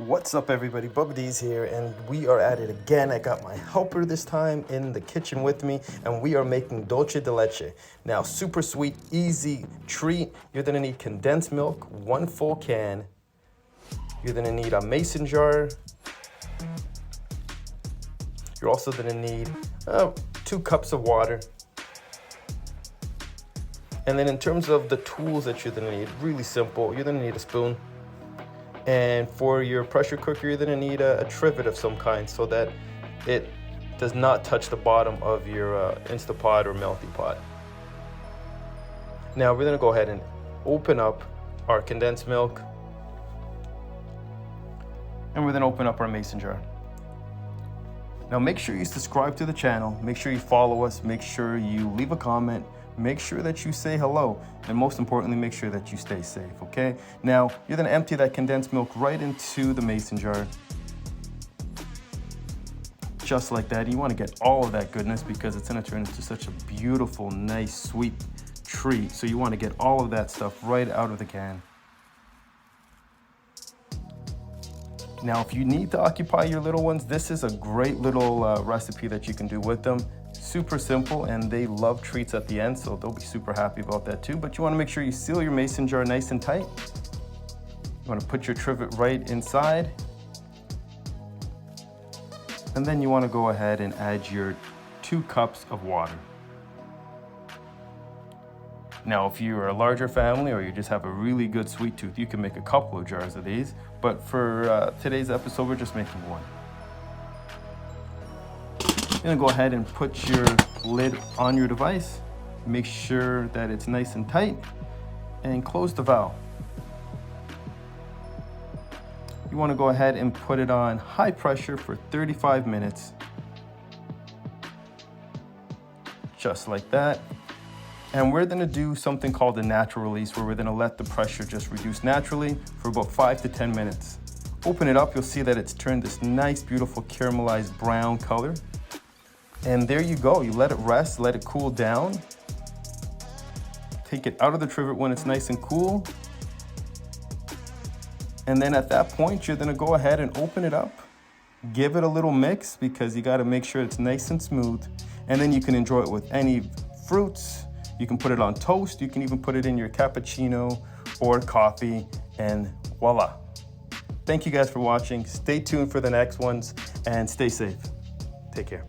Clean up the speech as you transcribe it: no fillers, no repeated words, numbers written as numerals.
What's up everybody, Bubba D's here, and we are at it again. I got my helper this time in the kitchen with me, and we are making Dulce De Leche. Now, super sweet, easy treat. You're gonna need condensed milk, 1 full can. You're gonna need a mason jar. You're also gonna need 2 cups of water. And then in terms of the tools that you're gonna need, really simple. You're gonna need a spoon. And for your pressure cooker, you're gonna need a trivet of some kind so that it does not touch the bottom of your Instapot or Mealthy Pot. Now we're gonna go ahead and open up our condensed milk. And we're gonna open up our mason jar. Now make sure you subscribe to the channel, make sure you follow us, make sure you leave a comment, make sure that you say hello, and most importantly, make sure that you stay safe, okay? Now, you're gonna empty that condensed milk right into the mason jar. Just like that. You wanna get all of that goodness because it's gonna turn into such a beautiful, nice, sweet treat. So you wanna get all of that stuff right out of the can. Now, if you need to occupy your little ones, this is a great little recipe that you can do with them. Super simple, and they love treats at the end, so they'll be super happy about that too. But you want to make sure you seal your mason jar nice and tight. You want to put your trivet right inside. And then you want to go ahead and add your 2 cups of water. Now, if you're a larger family or you just have a really good sweet tooth, you can make a couple of jars of these. But for today's episode, we're just making 1. You're gonna go ahead and put your lid on your device. Make sure that it's nice and tight and close the valve. You wanna go ahead and put it on high pressure for 35 minutes. Just like that. And we're gonna do something called a natural release where we're gonna let the pressure just reduce naturally for about 5 to 10 minutes. Open it up, you'll see that it's turned this nice, beautiful caramelized brown color. And there you go, you let it rest, let it cool down. Take it out of the trivet when it's nice and cool. And then at that point, you're gonna go ahead and open it up. Give it a little mix because you gotta make sure it's nice and smooth. And then you can enjoy it with any fruits. You can put it on toast. You can even put it in your cappuccino or coffee, and voila. Thank you guys for watching. Stay tuned for the next ones and stay safe. Take care.